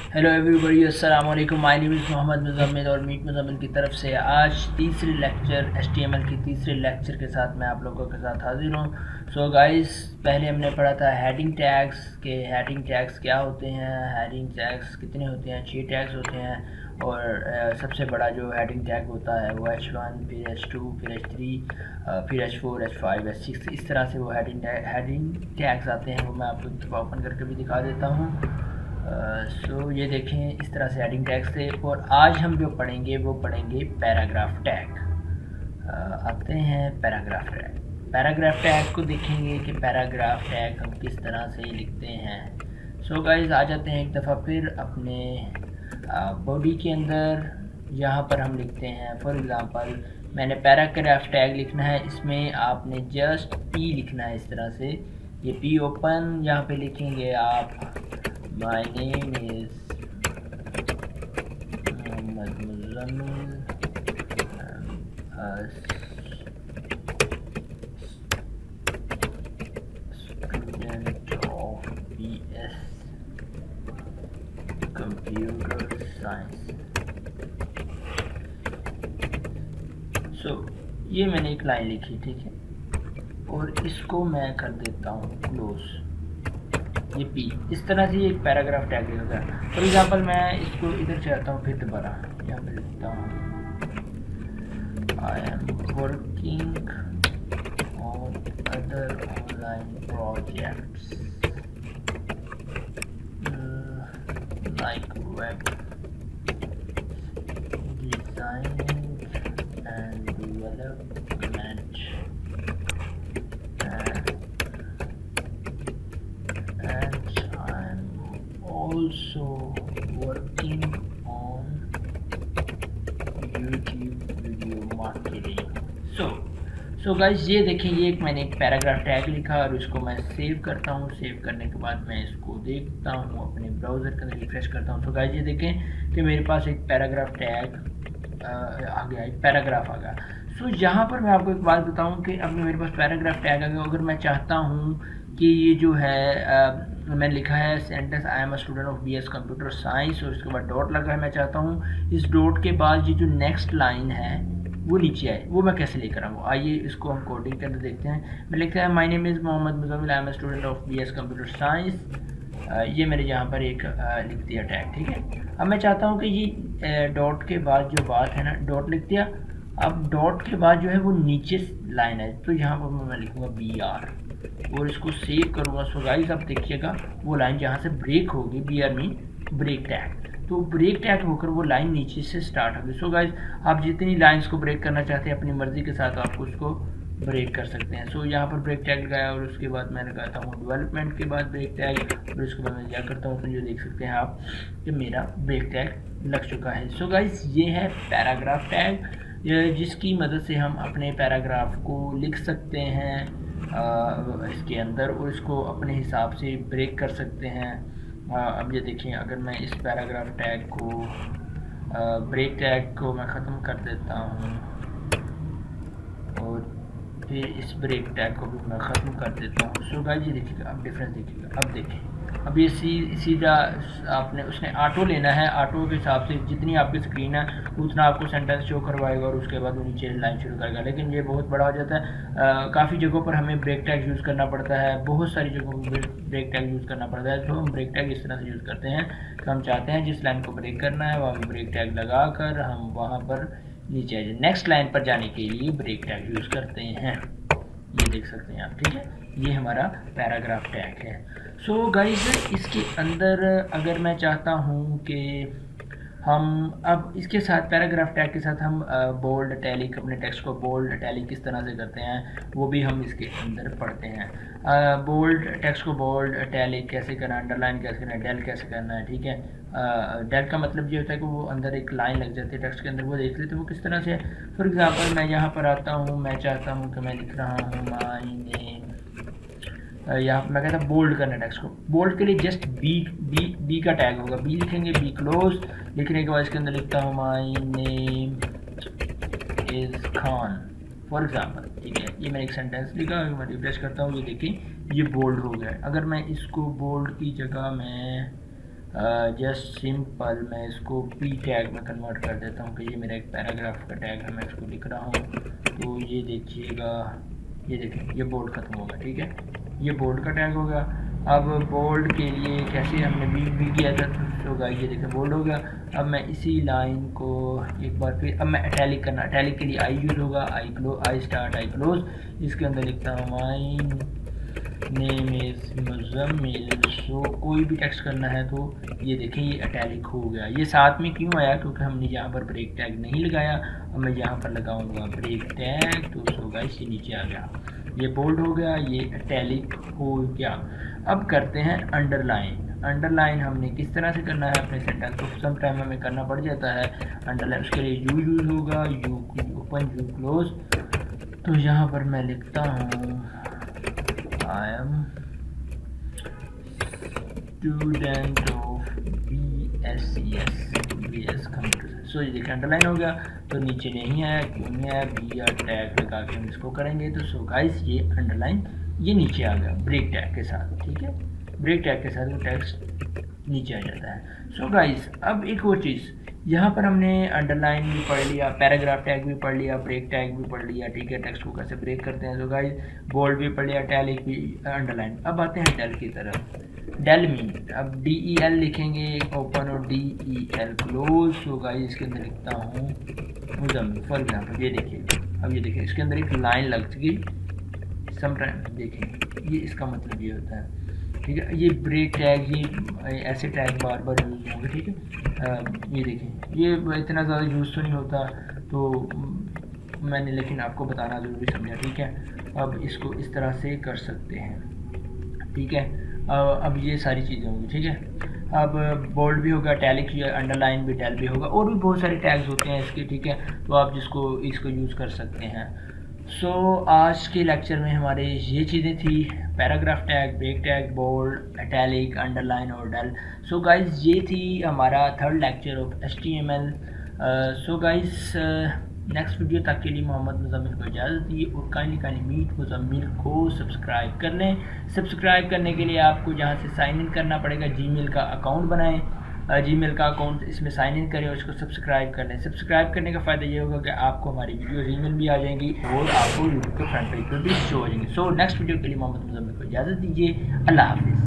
Hello everybody, अस्सलाम वालेकुम। My name is Mohammad Muzammil और मीट मुज़म्मिल की तरफ से आज तीसरी लेक्चर HTML की तीसरे लेक्चर के साथ मैं आप लोगों के साथ हाजिर हूँ। सो गाइस, पहले हमने पढ़ा था हेडिंग टैग्स के हेडिंग टैग्स क्या होते हैं, हेडिंग टैग्स कितने होते हैं। 6 टैग्स होते हैं और सबसे बड़ा जो हेडिंग टैग होता है वो H1, फिर H2, फिर H3, फिर H4, H5, H6, इस तरह से वो हेडिंग टैग्स आते हैं। वो मैं आपको एक दफ़ा ओपन करके भी दिखा देता हूँ। सो ये देखें, इस तरह से हेडिंग टैग्स थे। और आज हम जो पढ़ेंगे वो पढ़ेंगे पैराग्राफ टैग। आते हैं पैराग्राफ टैग। पैराग्राफ टैग को देखेंगे कि पैराग्राफ टैग हम किस तरह से लिखते हैं। सो गाइस, आ जाते हैं एक दफ़ा फिर अपने बॉडी के अंदर। यहाँ पर हम लिखते हैं, फॉर एग्ज़ाम्पल मैंने पैराग्राफ टैग लिखना है, इसमें आपने जस्ट पी लिखना है इस तरह से। ये पी ओपन यहाँ पे लिखेंगे आप, My name is Muhammad Muzammil. I'm a student of BS Computer Science. ये मैंने एक लाइन लिखी, ठीक है, और इसको मैं कर देता हूँ क्लोज। ये पी इस तरह से एक पैराग्राफ टैग लिखा है। फॉर एग्जांपल मैं इसको इधर चाहता हूँ, फिर दोबारा यहाँ पे लिखता हूँ I am working on other online projects like web designing and development also working on YouTube video marketing. so guys, ये देखें, ये मैंने एक पैराग्राफ टैग लिखा और इसको मैं सेव करता हूँ। सेव करने के बाद मैं इसको देखता हूँ अपने ब्राउज़र के अंदर, रिफ्रेश करता हूँ। तो गाइस ये देखें कि मेरे पास एक पैराग्राफ टैग आ गया, एक पैराग्राफ आ गया। सो यहाँ पर मैं आपको एक बात बताऊँ कि अब मेरे पास पैराग्राफ टैग आ गया। अगर मैं चाहता हूँ कि ये जो है मैंने लिखा है sentence I am a student of BS computer science और उसके बाद डॉट लगा है, मैं चाहता हूँ इस डॉट के बाद ये जो नेक्स्ट लाइन है वो नीचे आए। वो मैं कैसे लेकर आऊँ, आइए इसको हम कोडिंग के अंदर देखते हैं। मैं लिखता है my name is Mohammad Muzammil, I am a student of BS computer science. ये मेरे यहाँ पर एक लिख दिया टैग, ठीक है। अब मैं चाहता हूँ कि ये डॉट के बाद जो बात है ना, डॉट लिख दिया। अब डॉट के बाद जो है वो नीचे लाइन है, तो यहाँ पर मैं लिखूँगा BR और इसको सेव करूँगा। सो गाइस, अब देखिएगा वो लाइन जहाँ से ब्रेक होगी, BR मीन ब्रेक टैग, तो ब्रेक टैग होकर वो लाइन नीचे से स्टार्ट होगी। सो गाइस, आप जितनी लाइंस को ब्रेक करना चाहते हैं अपनी मर्ज़ी के साथ आप उसको ब्रेक कर सकते हैं। सो यहाँ पर ब्रेक टैग लगाया और उसके बाद मैं लगाता हूँ डेवलपमेंट के बाद ब्रेक टैग, और उसके बाद मैं क्या करता हूँ, तो जो देख सकते हैं आप कि मेरा ब्रेक टैग लग चुका है। सो गाइस, ये है पैराग्राफ टैग, जिसकी मदद से हम अपने पैराग्राफ को लिख सकते हैं इसके अंदर और इसको अपने हिसाब से ब्रेक कर सकते हैं। अब ये देखिए, अगर मैं इस पैराग्राफ टैग को ब्रेक टैग को मैं ख़त्म कर देता हूँ और फिर इस ब्रेक टैग को भी मैं ख़त्म कर देता हूँ। सो गाइस, ये देखिएगा, अब डिफरेंस देखिएगा। अब देखिए, अब ये सीधा आपने उसने ऑटो लेना है, ऑटो के हिसाब से जितनी आपकी स्क्रीन है उतना आपको सेंटेंस शो करवाएगा और उसके बाद वो नीचे लाइन शुरू करेगा। लेकिन ये बहुत बड़ा हो जाता है, काफ़ी जगहों पर हमें ब्रेक टैग यूज़ करना पड़ता है, बहुत सारी जगहों पर ब्रेक टैग यूज़ करना पड़ता है। तो हम ब्रेक टैग इस तरह से यूज़ करते हैं कि हम चाहते हैं जिस लाइन को ब्रेक करना है वहाँ पर ब्रेक टैग लगा कर हम वहाँ पर नीचे आ जाए। नेक्स्ट लाइन पर जाने के लिए ब्रेक टैग यूज़ करते हैं, ये देख सकते हैं आप, ठीक है। ये हमारा पैराग्राफ टैग है। सो गाइस, इसके अंदर अगर मैं चाहता हूँ कि हम अब इसके साथ पैराग्राफ टैग के साथ हम बोल्ड इटैलिक, अपने टेक्स्ट को बोल्ड इटैलिक किस तरह से करते हैं वो भी हम इसके अंदर पढ़ते हैं। बोल्ड टेक्स्ट को बोल्ड इटैलिक कैसे करना है, अंडरलाइन कैसे करना है, डेल कैसे करना है, ठीक है। डेल का मतलब ये होता है कि वो अंदर एक लाइन लग जाती है टेक्स्ट के अंदर, वो देख लेते हैं वो किस तरह से। फॉर एग्जांपल मैं यहाँ पर आता हूँ, मैं चाहता हूँ कि मैं लिख रहा हूँ माय नेम, यहाँ मैं कहता हूँ बोल्ड करना टेक्स्ट को। बोल्ड के लिए जस्ट बी का टैग होगा, बी लिखेंगे, बी क्लोज लिखने के बाद इसके अंदर लिखता हूँ my name is Khan for example, ठीक है। ये मैंने एक सेंटेंस लिखा, मैं रिफ्रेश करता हूँ, ये देखिए ये बोल्ड हो गया है। अगर मैं इसको बोल्ड की जगह मैं जस्ट सिंपल मैं इसको पी टैग में कन्वर्ट कर देता हूँ कि ये मेरा एक पैराग्राफ का टैग है, मैं इसको लिख रहा हूँ। तो ये देखिएगा, ये देखें ये बोल्ड ख़त्म होगा, ठीक है, ये बोल्ड का टैग हो गया। अब बोल्ड के लिए कैसे हमने भी किया था, तो गाइस ये देखें बोल्ड हो गया। अब मैं इसी लाइन को एक बार फिर, अब मैं इटैलिक करना, इटैलिक के लिए आई यूज होगा, आई स्टार्ट आई क्लोज। इसके अंदर लिखता हूँ माई नेम इज़ मुज़म्मिल। सो कोई भी टेक्स्ट करना है तो ये देखें ये इटैलिक हो गया। ये साथ में क्यों आया, क्योंकि हमने यहाँ पर ब्रेक टैग नहीं लगाया। अब मैं यहाँ पर लगाऊंगा ब्रेक टैग, तो सो गाइस ये नीचे आ गया, ये बोल्ड हो गया, ये इटैलिक हो गया। अब करते हैं अंडरलाइन। अंडरलाइन हमने किस तरह से करना है अपने सेंटेंस को, सम टाइम हमें करना पड़ जाता है अंडरलाइन, उसके लिए यू यूज़ होगा, यू ओपन यू क्लोज। तो यहाँ पर मैं लिखता हूँ I am student of BS computer. So ये देखिए अंडरलाइन हो गया, तो नीचे नहीं आया, क्यों नहीं आया, बी या टैग लगा के हम इसको करेंगे। तो सो गाइस ये अंडरलाइन ये नीचे आ गया ब्रेक टैग के साथ, ठीक है, ब्रेक टैग के साथ वो टेक्स्ट नीचे आ जाता है। सो गाइस अब एक और चीज़, यहाँ पर हमने अंडरलाइन भी पढ़ लिया, पैराग्राफ टैग भी पढ़ लिया, ब्रेक टैग भी पढ़ लिया, ठीक है, टेक्स्ट को कैसे ब्रेक करते हैं। तो गाइस बोल्ड भी पढ़ लिया, इटैलिक भी, अंडरलाइन। अब आते हैं डेल की तरफ। डेल मीन, अब DEL लिखेंगे ओपन और DEL क्लोज। सो गाइस इसके अंदर लिखता हूँ मुज़म्मिल फॉर एग्जाम्पल, ये देखिए, अब ये देखिए इसके अंदर एक लाइन लग गई समटाइम, देखिए ये इसका मतलब ये होता है, ठीक है। ये ब्रेक टैग, ये ऐसे टैग बार बार यूज़ होंगे, ठीक है। ये देखें ये इतना ज़्यादा यूज़ तो नहीं होता, तो मैंने लेकिन आपको बताना ज़रूरी समझा, ठीक है। अब इसको इस तरह से कर सकते हैं, ठीक है। अब ये सारी चीज़ें होंगी, ठीक है। अब बोल्ड भी होगा, टैलिक या अंडरलाइन भी, डेल भी होगा, और भी बहुत सारे टैग्स होते हैं इसके, ठीक है। तो आप इसको यूज़ कर सकते हैं। सो आज के लेक्चर में हमारे ये चीज़ें थी, paragraph tag, break tag, bold, italic, underline और डेल। सो गाइस ये थी हमारा third lecture of HTML। So guys next video तक के लिए मोहम्मद मुज़म्मिल को इजाज़त दी, और काइंडली मीट मुज़म्मिल को सब्सक्राइब कर लें। सब्सक्राइब करने के लिए आपको जहाँ से साइन इन करना पड़ेगा, जीमेल का अकाउंट बनाएं, जीमेल का अकाउंट इसमें साइन इन करें और इसको सब्सक्राइब कर लें। सब्सक्राइब करने का फ़ायदा ये होगा कि आपको हमारी वीडियो ईमेल भी आ जाएंगी और आपको यूट्यूब के फ्रंट पेज पर भी शो हो जाएंगी। सो नेक्स्ट वीडियो के लिए मोहम्मद मुज़म्मिल को इजाज़त दीजिए, अल्लाह हाफ़िज़।